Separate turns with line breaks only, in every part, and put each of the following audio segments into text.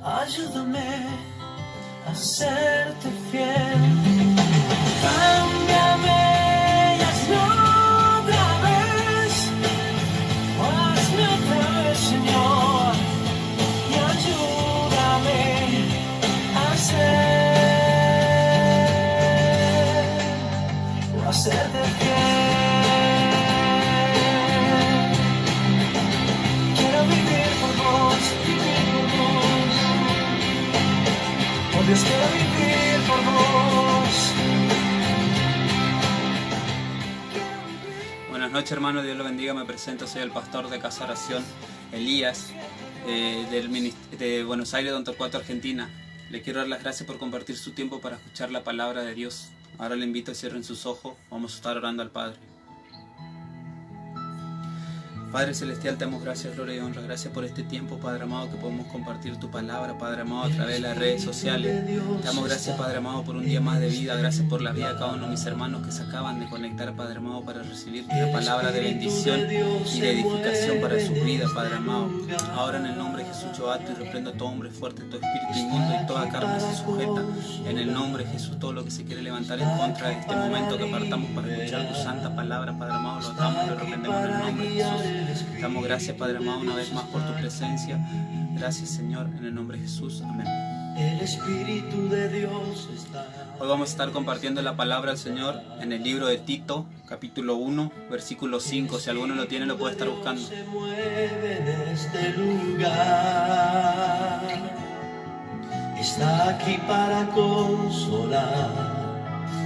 ayúdame a serte fiel. Cámbiame y hazme otra vez, hazme otra vez, Señor, y ayúdame a hacerte fiel. Quiero vivir por vos, oh Dios, quiero vivir por vos.
Buenas noches, hermanos, Dios lo bendiga. Me presento, soy el pastor de Casa Oración, Elías, de Buenos Aires, Don Torcuato, Argentina. Le quiero dar las gracias por compartir su tiempo para escuchar la palabra de Dios. Ahora le invito a que cierren sus ojos, vamos a estar orando al Padre. Padre Celestial, te damos gracias, gloria y honra. Gracias por este tiempo, Padre amado, que podemos compartir tu palabra, Padre amado, a través de las redes sociales. Te damos gracias, Padre amado, por un día más de vida. Gracias por la vida de cada uno de mis hermanos que se acaban de conectar, Padre amado, para recibir una palabra de bendición y de edificación para sus vidas, Padre amado. Ahora, en el nombre de Jesús, yo ato y reprendo a todo hombre fuerte, todo espíritu inmundo y toda carne se sujeta. En el nombre de Jesús, todo lo que se quiere levantar en contra de este momento que apartamos para escuchar tu santa palabra, Padre amado, lo atamos y lo reprendemos en el nombre de Jesús. Damos gracias, Padre amado, una vez más por tu presencia. Gracias, Señor, en el nombre de Jesús. Amén.
El Espíritu de Dios está.
Hoy vamos a estar compartiendo la palabra del Señor en el libro de Tito, capítulo 1, versículo 5. Si alguno lo tiene, lo puede estar buscando.
Se mueve en este lugar. Está aquí para consolar.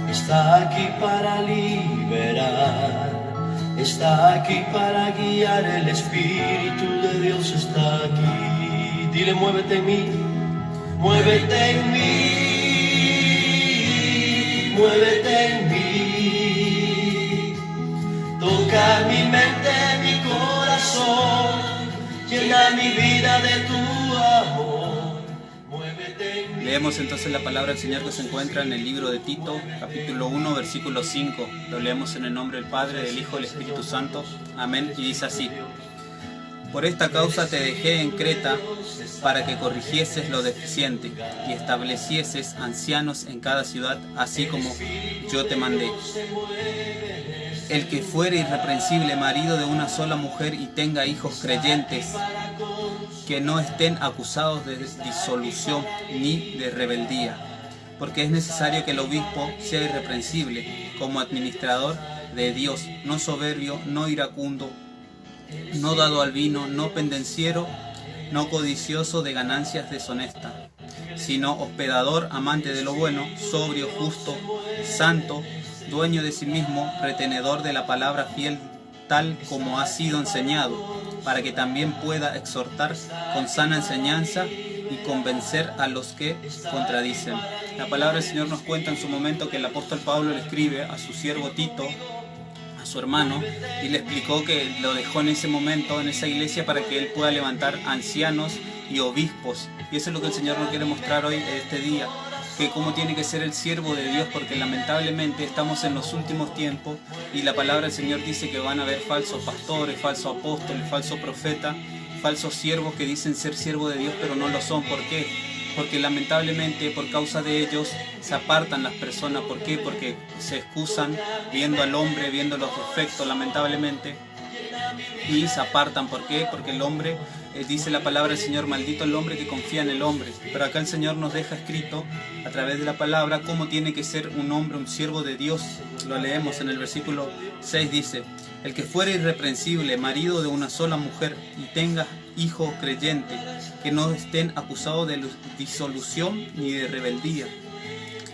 Está aquí para liberar. Está aquí para guiar, el Espíritu de Dios está aquí. Dile, muévete en mí, muévete en mí, muévete en mí. Toca mi mente, mi corazón, llena mi vida de tu amor. Muévete en mí.
Leemos entonces la palabra del Señor que se encuentra en el libro de Tito, capítulo 1, versículo 5. Lo leemos en el nombre del Padre, del Hijo y del Espíritu Santo. Amén. Y dice así: Por esta causa te dejé en Creta para que corrigieses lo deficiente y establecieses ancianos en cada ciudad, así como yo te mandé. El que fuere irreprensible, marido de una sola mujer y tenga hijos creyentes, que no estén acusados de disolución ni de rebeldía, porque es necesario que el obispo sea irreprensible como administrador de Dios, no soberbio, no iracundo, no dado al vino, no pendenciero, no codicioso de ganancias deshonestas, sino hospedador, amante de lo bueno, sobrio, justo, santo, dueño de sí mismo, retenedor de la palabra fiel, tal como ha sido enseñado, para que también pueda exhortar con sana enseñanza y convencer a los que contradicen. La palabra del Señor nos cuenta en su momento que el apóstol Pablo le escribe a su siervo Tito, a su hermano, y le explicó que lo dejó en ese momento, en esa iglesia, para que él pueda levantar ancianos y obispos. Y eso es lo que el Señor nos quiere mostrar hoy, este día, que cómo tiene que ser el siervo de Dios, porque lamentablemente estamos en los últimos tiempos y la palabra del Señor dice que van a haber falsos pastores, falsos apóstoles, falsos profetas, falsos siervos que dicen ser siervos de Dios pero no lo son. ¿Por qué? Porque lamentablemente por causa de ellos se apartan las personas. ¿Por qué? Porque se excusan viendo al hombre, viendo los defectos lamentablemente, y se apartan. ¿Por qué? Porque el hombre, dice la palabra del Señor, maldito el hombre que confía en el hombre. Pero acá el Señor nos deja escrito a través de la palabra cómo tiene que ser un hombre, un siervo de Dios. Lo leemos en el versículo 6, dice: El que fuere irreprensible, marido de una sola mujer, y tenga hijos creyentes, que no estén acusados de disolución ni de rebeldía.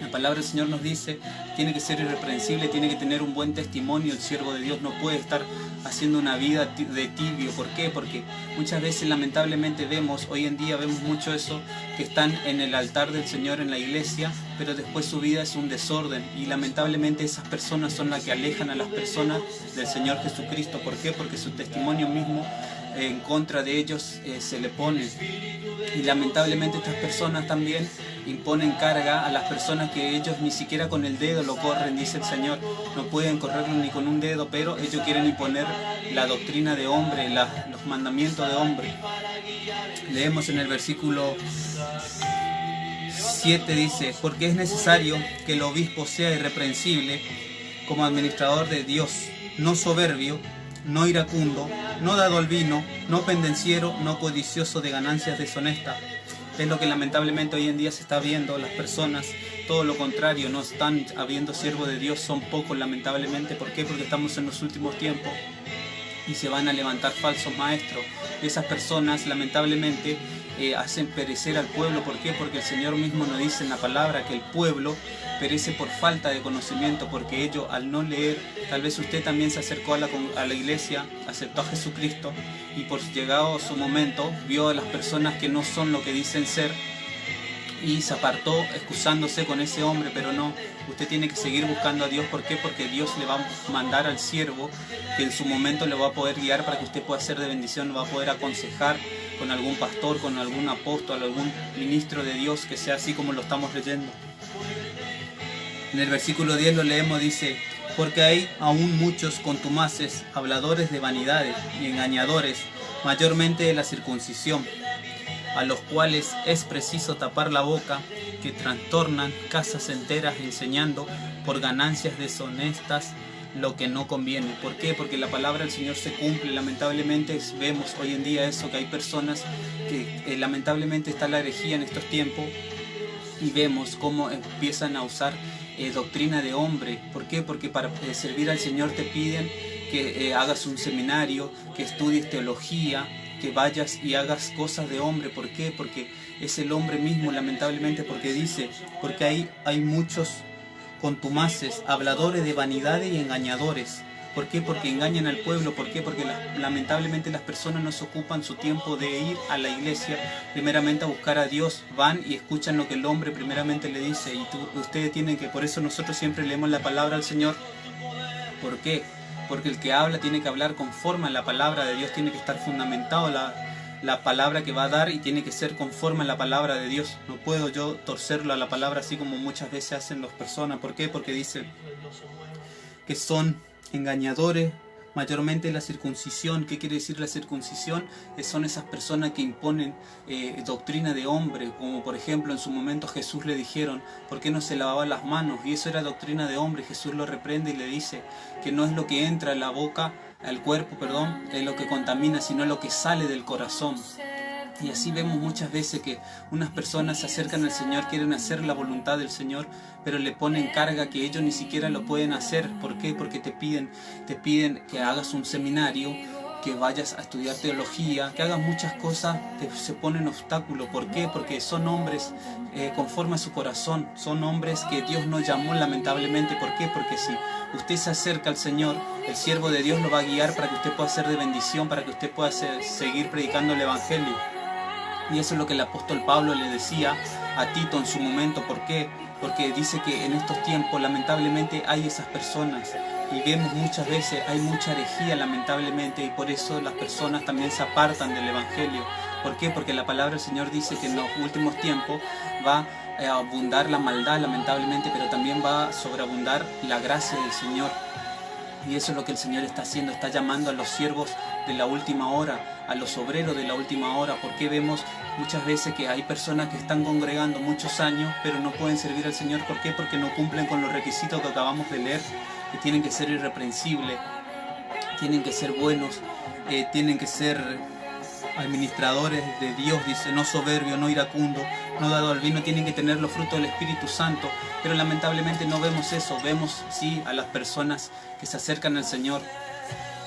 La palabra del Señor nos dice, tiene que ser irreprensible, tiene que tener un buen testimonio. El siervo de Dios no puede estar haciendo una vida de tibio. ¿Por qué? Porque muchas veces lamentablemente hoy en día vemos mucho eso, que están en el altar del Señor en la iglesia, pero después su vida es un desorden, y lamentablemente esas personas son las que alejan a las personas del Señor Jesucristo. ¿Por qué? Porque su testimonio mismo en contra de ellos se le pone. Y lamentablemente estas personas también imponen carga a las personas que ellos ni siquiera con el dedo lo corren, dice el Señor. No pueden correrlo ni con un dedo, pero ellos quieren imponer la doctrina de hombre, los mandamientos de hombre. Leemos en el versículo 7, dice: porque es necesario que el obispo sea irreprensible como administrador de Dios, no soberbio, no iracundo, no dado al vino, no pendenciero, no codicioso de ganancias deshonestas. Es lo que lamentablemente hoy en día se está viendo. Las personas, todo lo contrario, no están habiendo siervos de Dios, son pocos lamentablemente. ¿Por qué? Porque estamos en los últimos tiempos y se van a levantar falsos maestros. Esas personas lamentablemente hacen perecer al pueblo. ¿Por qué? Porque el Señor mismo nos dice en la palabra que el pueblo perece por falta de conocimiento, porque ellos al no leer, tal vez usted también se acercó a la iglesia, aceptó a Jesucristo y por llegado su momento vio a las personas que no son lo que dicen ser y se apartó excusándose con ese hombre, pero no, usted tiene que seguir buscando a Dios. ¿Por qué? Porque Dios le va a mandar al siervo que en su momento le va a poder guiar para que usted pueda ser de bendición, le va a poder aconsejar con algún pastor, con algún apóstol, algún ministro de Dios, que sea así como lo estamos leyendo. En el versículo 10 lo leemos, dice: porque hay aún muchos contumaces, habladores de vanidades y engañadores, mayormente de la circuncisión, a los cuales es preciso tapar la boca, que trastornan casas enteras enseñando por ganancias deshonestas lo que no conviene. ¿Por qué? Porque la palabra del Señor se cumple. Lamentablemente vemos hoy en día eso, que hay personas que lamentablemente está la herejía en estos tiempos y vemos cómo empiezan a usar doctrina de hombre. ¿Por qué? Porque para servir al Señor te piden que hagas un seminario, que estudies teología, que vayas y hagas cosas de hombre. ¿Por qué? Porque es el hombre mismo, lamentablemente, porque dice, porque hay muchos contumaces, habladores de vanidades y engañadores. ¿Por qué? Porque engañan al pueblo. ¿Por qué? Porque lamentablemente las personas no se ocupan su tiempo de ir a la iglesia, primeramente a buscar a Dios. Van y escuchan lo que el hombre primeramente le dice. Y ustedes tienen que, por eso nosotros siempre leemos la palabra del Señor. ¿Por qué? Porque el que habla tiene que hablar conforme a la palabra de Dios, tiene que estar fundamentado la palabra que va a dar y tiene que ser conforme a la palabra de Dios. No puedo yo torcerlo a la palabra así como muchas veces hacen las personas. ¿Por qué? Porque dice que son engañadores, mayormente la circuncisión. ¿Qué quiere decir la circuncisión? Son esas personas que imponen doctrina de hombre, como por ejemplo en su momento Jesús le dijeron ¿por qué no se lavaba las manos? Y eso era doctrina de hombre. Jesús lo reprende y le dice que no es lo que entra en la boca, al cuerpo, perdón, es lo que contamina, sino lo que sale del corazón. Y así vemos muchas veces que unas personas se acercan al Señor, quieren hacer la voluntad del Señor, pero le ponen carga que ellos ni siquiera lo pueden hacer. ¿Por qué? Porque te piden que hagas un seminario, que vayas a estudiar teología, que hagas muchas cosas, se ponen obstáculos. ¿Por qué? Porque son hombres conforme a su corazón, son hombres que Dios no llamó lamentablemente. ¿Por qué? Porque si usted se acerca al Señor, el siervo de Dios lo va a guiar para que usted pueda ser de bendición, para que usted pueda seguir predicando el Evangelio. Y eso es lo que el apóstol Pablo le decía a Tito en su momento. ¿Por qué? Porque dice que en estos tiempos lamentablemente hay esas personas y vemos muchas veces, hay mucha herejía lamentablemente, y por eso las personas también se apartan del Evangelio. ¿Por qué? Porque la palabra del Señor dice que en los últimos tiempos va a abundar la maldad lamentablemente, pero también va a sobreabundar la gracia del Señor. Y eso es lo que el Señor está haciendo, está llamando a los siervos de la última hora, a los obreros de la última hora. Porque vemos muchas veces que hay personas que están congregando muchos años, pero no pueden servir al Señor. ¿Por qué? Porque no cumplen con los requisitos que acabamos de leer, que tienen que ser irreprensibles, tienen que ser buenos, tienen que ser administradores de Dios, dice, no soberbio, no iracundo, no dado al vino, tienen que tener los frutos del Espíritu Santo. Pero lamentablemente no vemos eso. Vemos sí a las personas que se acercan al Señor,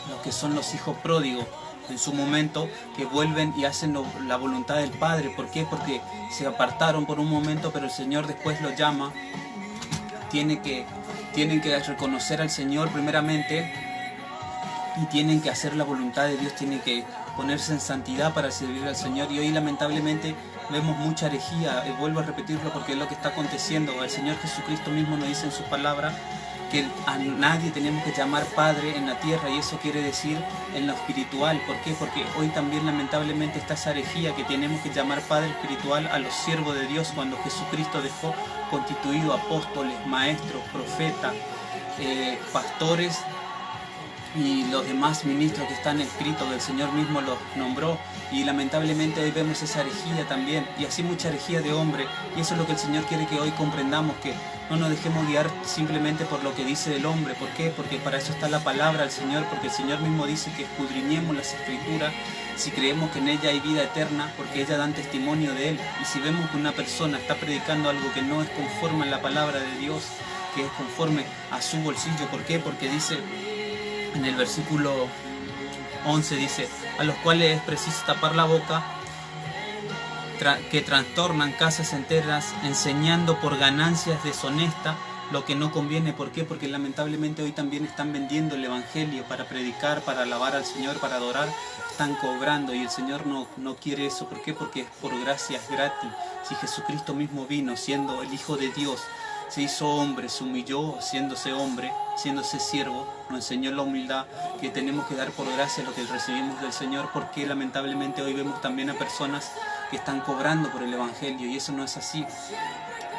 los que son los hijos pródigos en su momento, que vuelven y hacen la voluntad del Padre. ¿Por qué? Porque se apartaron por un momento, pero el Señor después los llama. Tienen que reconocer al Señor primeramente y tienen que hacer la voluntad de Dios, tienen que ponerse en santidad para servir al Señor. Y hoy lamentablemente vemos mucha herejía, vuelvo a repetirlo porque es lo que está aconteciendo. El Señor Jesucristo mismo nos dice en su palabra que a nadie tenemos que llamar Padre en la tierra, y eso quiere decir en lo espiritual. ¿Por qué? Porque hoy también lamentablemente está esa herejía que tenemos que llamar Padre espiritual a los siervos de Dios, cuando Jesucristo dejó constituido apóstoles, maestros, profetas, pastores y los demás ministros que están escritos, que el Señor mismo los nombró. Y lamentablemente hoy vemos esa herejía también, y así mucha herejía de hombre, y eso es lo que el Señor quiere que hoy comprendamos, que no nos dejemos guiar simplemente por lo que dice el hombre. ¿Por qué? Porque para eso está la palabra del Señor, porque el Señor mismo dice que escudriñemos las Escrituras si creemos que en ella hay vida eterna, porque ellas dan testimonio de Él. Y si vemos que una persona está predicando algo que no es conforme a la palabra de Dios, que es conforme a su bolsillo, ¿por qué? Porque dice en el versículo 11, dice: a los cuales es preciso tapar la boca, que trastornan casas enteras, enseñando por ganancias deshonestas lo que no conviene. ¿Por qué? Porque lamentablemente hoy también están vendiendo el Evangelio para predicar, para alabar al Señor, para adorar. Están cobrando, y el Señor no quiere eso. ¿Por qué? Porque es por gracia, es gratis. Si Jesucristo mismo vino siendo el Hijo de Dios, se hizo hombre, se humilló haciéndose hombre, haciéndose siervo, nos enseñó la humildad, que tenemos que dar por gracia lo que recibimos del Señor. Porque lamentablemente hoy vemos también a personas que están cobrando por el Evangelio, y eso no es así.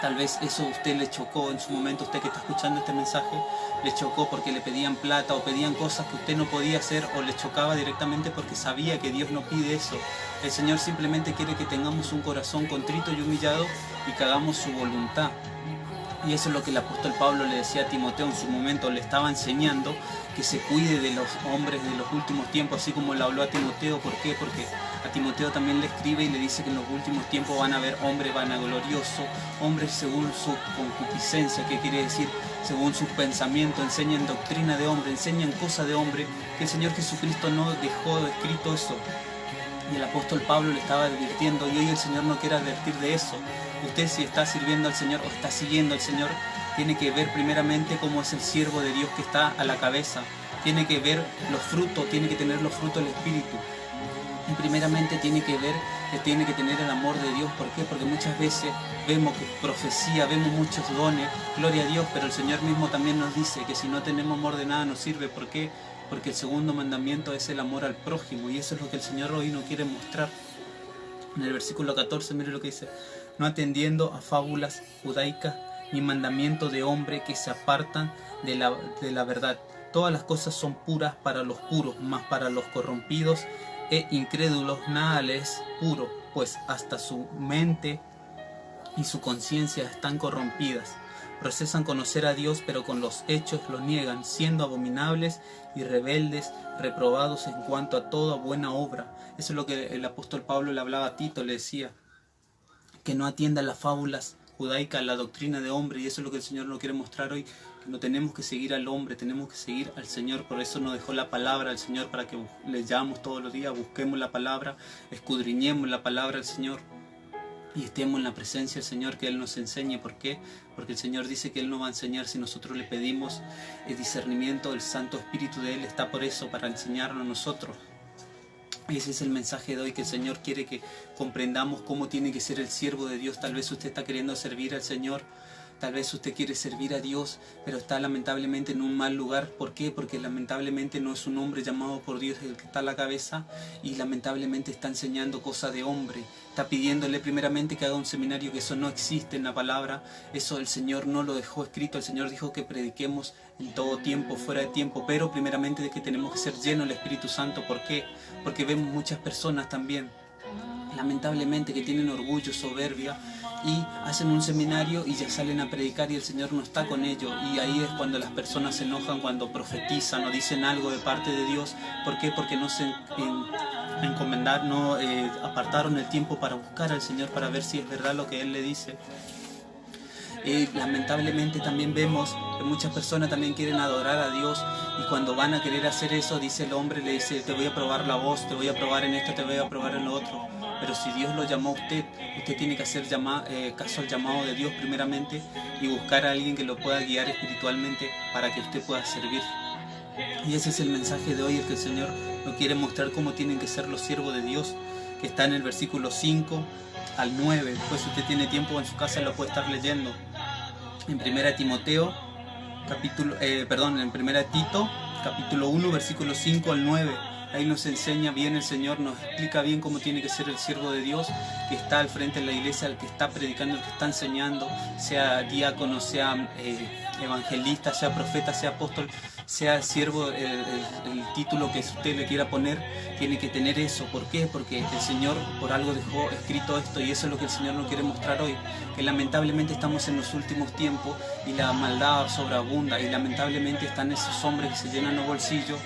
Tal vez eso a usted le chocó en su momento, usted que está escuchando este mensaje, le chocó porque le pedían plata o pedían cosas que usted no podía hacer, o le chocaba directamente porque sabía que Dios no pide eso. El Señor simplemente quiere que tengamos un corazón contrito y humillado y que hagamos su voluntad. Y eso es lo que el apóstol Pablo le decía a Timoteo en su momento, le estaba enseñando que se cuide de los hombres de los últimos tiempos, así como le habló a Timoteo. ¿Por qué? Porque a Timoteo también le escribe y le dice que en los últimos tiempos van a haber hombres vanagloriosos, hombres según su concupiscencia, que quiere decir según sus pensamientos, enseñan doctrina de hombre, enseñan cosas de hombre, que el Señor Jesucristo no dejó escrito eso. Y el apóstol Pablo le estaba advirtiendo, y hoy el Señor no quiere advertir de eso. Usted, si está sirviendo al Señor o está siguiendo al Señor, tiene que ver primeramente cómo es el siervo de Dios que está a la cabeza. Tiene que ver los frutos, tiene que tener los frutos del Espíritu. Y primeramente tiene que ver que tiene que tener el amor de Dios. ¿Por qué? Porque muchas veces vemos que profecía, vemos muchos dones, gloria a Dios, pero el Señor mismo también nos dice que si no tenemos amor de nada nos sirve. ¿Por qué? Porque el segundo mandamiento es el amor al prójimo, y eso es lo que el Señor hoy nos quiere mostrar. En el versículo 14, mire lo que dice: no atendiendo a fábulas judaicas ni mandamientos de hombre que se apartan de la verdad. Todas las cosas son puras para los puros, mas para los corrompidos e incrédulos nada les es puro, pues hasta su mente y su conciencia están corrompidas. Procesan conocer a Dios, pero con los hechos lo niegan, siendo abominables y rebeldes, reprobados en cuanto a toda buena obra. Eso es lo que el apóstol Pablo le hablaba a Tito, le decía que no atienda las fábulas judaicas, la doctrina de hombre, y eso es lo que el Señor nos quiere mostrar hoy, que no tenemos que seguir al hombre, tenemos que seguir al Señor. Por eso nos dejó la palabra al Señor, para que le llamemos todos los días, busquemos la palabra, escudriñemos la palabra del Señor y estemos en la presencia del Señor, que Él nos enseñe. ¿Por qué? Porque el Señor dice que Él nos va a enseñar si nosotros le pedimos el discernimiento. El Santo Espíritu de Él está por eso, para enseñarnos a nosotros. Ese es el mensaje de hoy, que el Señor quiere que comprendamos cómo tiene que ser el siervo de Dios. Tal vez usted está queriendo servir al Señor, tal vez usted quiere servir a Dios, pero está lamentablemente en un mal lugar. ¿Por qué? Porque lamentablemente no es un hombre llamado por Dios el que está a la cabeza, y lamentablemente está enseñando cosas de hombre. Está pidiéndole primeramente que haga un seminario, que eso no existe en la palabra. Eso el Señor no lo dejó escrito. El Señor dijo que prediquemos en todo tiempo, fuera de tiempo, pero primeramente de que tenemos que ser llenos del Espíritu Santo. ¿Por qué? Porque vemos muchas personas también, lamentablemente, que tienen orgullo, soberbia, y hacen un seminario y ya salen a predicar, y el Señor no está con ellos. Y ahí es cuando las personas se enojan, cuando profetizan o dicen algo de parte de Dios. ¿Por qué? Porque no se encomendaron, no apartaron el tiempo para buscar al Señor, para ver si es verdad lo que Él le dice. Lamentablemente también vemos que muchas personas también quieren adorar a Dios, y cuando van a querer hacer eso, dice el hombre, le dice: te voy a probar la voz, te voy a probar en esto, te voy a probar en lo otro. Pero si Dios lo llamó a usted, usted tiene que hacer caso al llamado de Dios primeramente, y buscar a alguien que lo pueda guiar espiritualmente para que usted pueda servir. Y ese es el mensaje de hoy, el que el Señor nos quiere mostrar cómo tienen que ser los siervos de Dios, que está en el versículo 5 al 9. Después, si usted tiene tiempo en su casa, lo puede estar leyendo. En 1 Timoteo en primera de Tito, capítulo 1, versículo 5 al 9. Ahí nos enseña bien el Señor, nos explica bien cómo tiene que ser el siervo de Dios, que está al frente de la iglesia, el que está predicando, el que está enseñando, sea diácono, sea evangelista, sea profeta, sea apóstol, sea siervo, el título que usted le quiera poner, tiene que tener eso. ¿Por qué? Porque el Señor por algo dejó escrito esto, y eso es lo que el Señor nos quiere mostrar hoy, que lamentablemente estamos en los últimos tiempos y la maldad sobreabunda, y lamentablemente están esos hombres que se llenan los bolsillos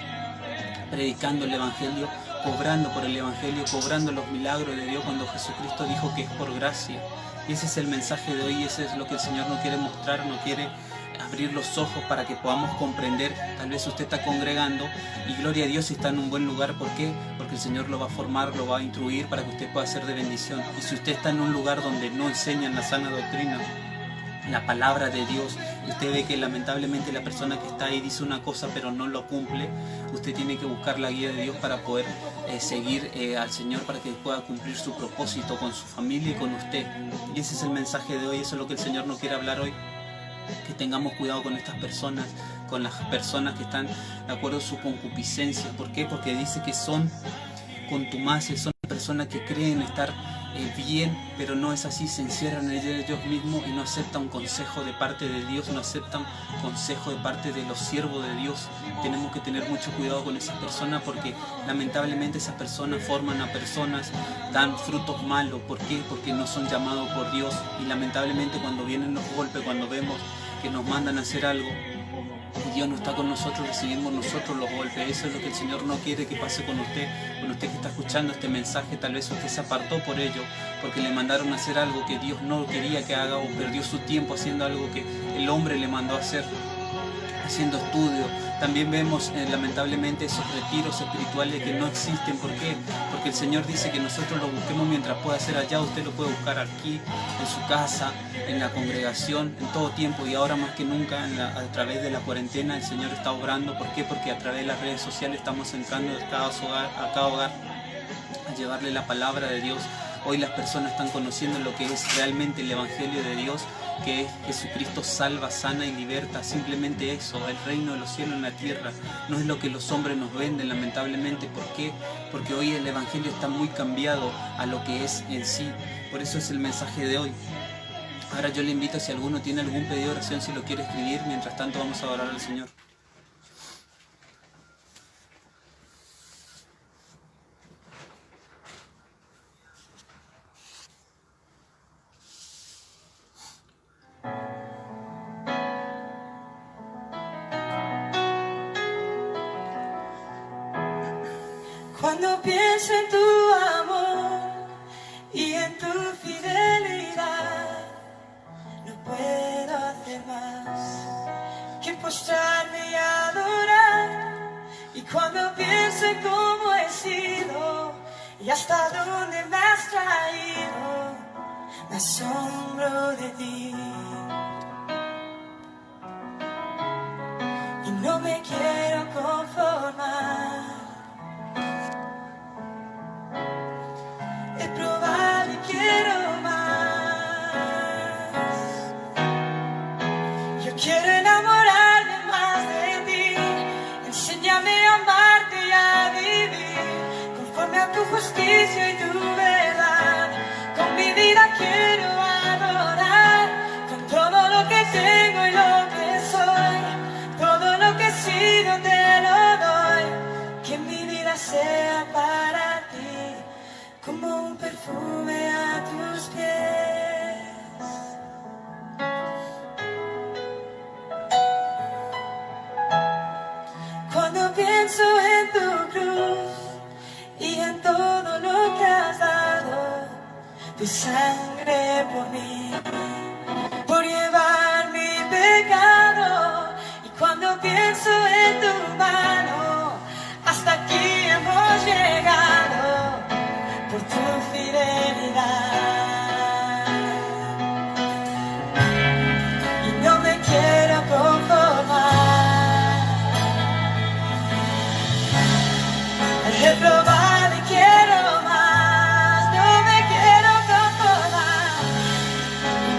predicando el Evangelio, cobrando por el Evangelio, cobrando los milagros de Dios, cuando Jesucristo dijo que es por gracia. Y ese es el mensaje de hoy, y ese es lo que el Señor nos quiere mostrar, nos quiere abrir los ojos para que podamos comprender. Tal vez usted está congregando y gloria a Dios si está en un buen lugar. ¿Por qué? Porque el Señor lo va a formar, lo va a instruir para que usted pueda ser de bendición. Y si usted está en un lugar donde no enseñan la sana doctrina, la palabra de Dios, y usted ve que lamentablemente la persona que está ahí dice una cosa pero no lo cumple, usted tiene que buscar la guía de Dios para poder seguir al Señor, para que pueda cumplir su propósito con su familia y con usted. Y ese es el mensaje de hoy, eso es lo que el Señor nos quiere hablar hoy, que tengamos cuidado con estas personas, con las personas que están de acuerdo a su concupiscencia. ¿Por qué? Porque dice que son contumaces, son personas que creen estar bien, pero no es así, se encierran en ellos mismos y no aceptan consejo de parte de Dios, no aceptan consejo de parte de los siervos de Dios. Tenemos que tener mucho cuidado con esas personas, porque lamentablemente esas personas forman a personas, dan frutos malos. ¿Por qué? Porque no son llamados por Dios, y lamentablemente cuando vienen los golpes, cuando vemos que nos mandan a hacer algo y Dios no está con nosotros, recibimos nosotros los golpes. Eso es lo que el Señor no quiere que pase con usted que está escuchando este mensaje. Tal vez usted se apartó por ello, porque le mandaron a hacer algo que Dios no quería que haga, o perdió su tiempo haciendo algo que el hombre le mandó a hacer, haciendo estudio. También vemos lamentablemente esos retiros espirituales que no existen. ¿Por qué? Porque el Señor dice que nosotros lo busquemos mientras pueda ser allá. Usted lo puede buscar aquí, en su casa, en la congregación, en todo tiempo, y ahora más que nunca a través de la cuarentena el Señor está obrando. ¿Por qué? Porque a través de las redes sociales estamos entrando a cada hogar a llevarle la palabra de Dios. Hoy las personas están conociendo lo que es realmente el Evangelio de Dios, que es Jesucristo salva, sana y liberta. Simplemente eso, el reino de los cielos en la tierra. No es lo que los hombres nos venden, lamentablemente. ¿Por qué? Porque hoy el Evangelio está muy cambiado a lo que es en sí. Por eso es el mensaje de hoy. Ahora yo le invito, si alguno tiene algún pedido de oración, si lo quiere escribir. Mientras tanto vamos a orar al Señor.
Cuando pienso en tu amor y en tu fidelidad, no puedo hacer más que postrarme y adorar. Y cuando pienso en cómo he sido y hasta dónde me has traído, me asombro de ti. Y no me quiero conformar. He probado y quiero más. Yo quiero enamorarme más de ti. Enséñame a amarte y a vivir conforme a tu justicia y tu verdad. Con mi vida quiero adorar, con todo lo que tengo y lo que soy. Todo lo que he sido te lo doy. Que mi vida sea para ti como un perfume a tus pies. Cuando pienso en tu cruz y en todo lo que has dado, tu sangre por mí, por llevar mi pecado. Y cuando pienso en tu mano, hasta aquí hemos llegado por tu fidelidad. Y no me quiero conformar. He probado y quiero más. No me quiero conformar.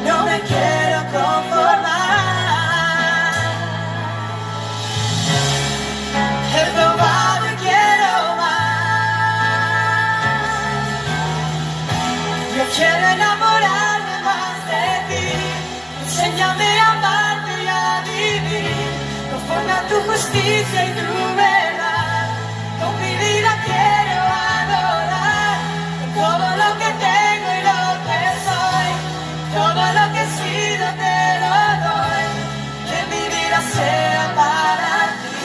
No me quiero conformar. justicia y tu verdad. Con mi vida quiero adorar, con todo lo que tengo y lo que soy, todo lo que he sido te lo doy. Que mi vida sea para ti,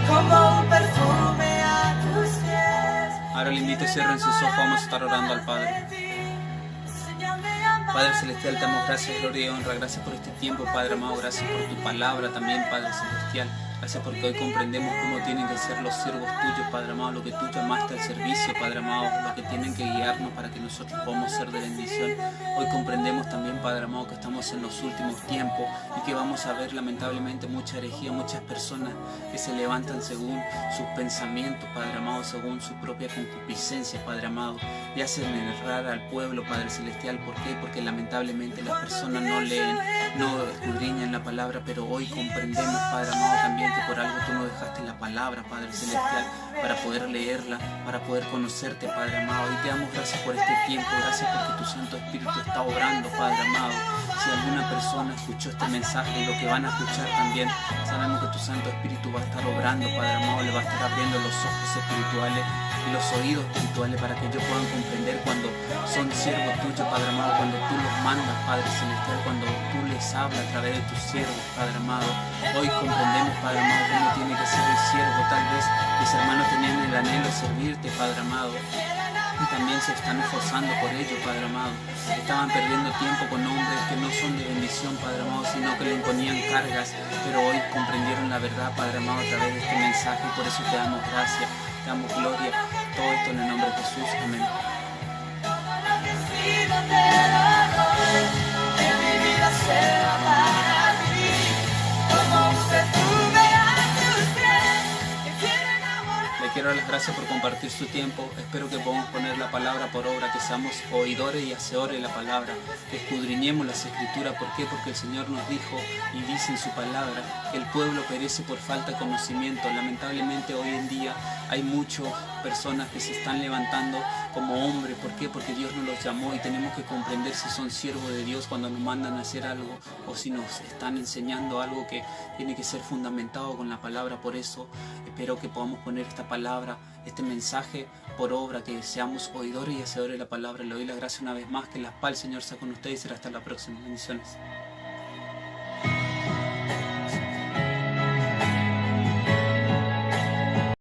como un perfume a tus pies.
Ahora le invito a cierren sus ojos, vamos a estar orando al Padre. Padre Celestial, te damos gracias, gloria y honra. Gracias por este tiempo, Padre amado. Gracias por tu palabra también, Padre Celestial. Gracias porque hoy comprendemos cómo tienen que ser los siervos tuyos, Padre amado, lo que tú llamaste al servicio, Padre amado, lo que tienen que guiarnos para que nosotros podamos ser de bendición. Hoy comprendemos también, Padre amado, que estamos en los últimos tiempos y que vamos a ver lamentablemente mucha herejía, muchas personas que se levantan según sus pensamientos, Padre amado, según su propia concupiscencia, Padre amado, y hacen errar al pueblo, Padre Celestial. ¿Por qué? Porque lamentablemente las personas no leen, no escudriñan la palabra, pero hoy comprendemos, Padre amado, también que por algo tú nos dejaste la palabra, Padre Celestial, para poder leerla, para poder conocerte, Padre amado. Y te damos gracias por este tiempo, gracias porque tu Santo Espíritu está obrando, Padre amado. Si alguna persona escuchó este mensaje y lo que van a escuchar también, sabemos que tu Santo Espíritu va a estar obrando, Padre amado, le va a estar abriendo los ojos espirituales y los oídos espirituales para que ellos puedan comprender cuando son siervos tuyos, Padre amado, cuando tú los mandas, Padre Celestial, cuando tú les hablas a través de tus siervos, Padre amado. Hoy comprendemos, Padre amado, cómo tiene que ser el siervo. Tal vez mis hermanos tenían el anhelo de servirte, Padre amado, y también se están esforzando por ello, Padre amado. Estaban perdiendo tiempo con hombres que no son de bendición, Padre amado, sino que le imponían cargas, pero hoy comprendieron la verdad, Padre amado, a través de este mensaje, y por eso te damos gracias, te damos gloria. Todo esto en el nombre de Jesús. Amén. Le quiero dar las gracias por compartir su tiempo. Espero que podamos poner la palabra por obra, que seamos oidores y hacedores de la palabra, que escudriñemos las escrituras. ¿Por qué? Porque el Señor nos dijo y dice en su palabra que el pueblo perece por falta de conocimiento. Lamentablemente hoy en día hay muchas personas que se están levantando como hombres. ¿Por qué? Porque Dios nos los llamó y tenemos que comprender si son siervos de Dios cuando nos mandan a hacer algo o si nos están enseñando algo que tiene que ser fundamentado con la palabra. Por eso espero que podamos poner esta palabra, este mensaje por obra, que seamos oidores y hacedores de la palabra. Le doy las gracias una vez más, que la paz del Señor sea con ustedes y será hasta la próxima. Bendiciones.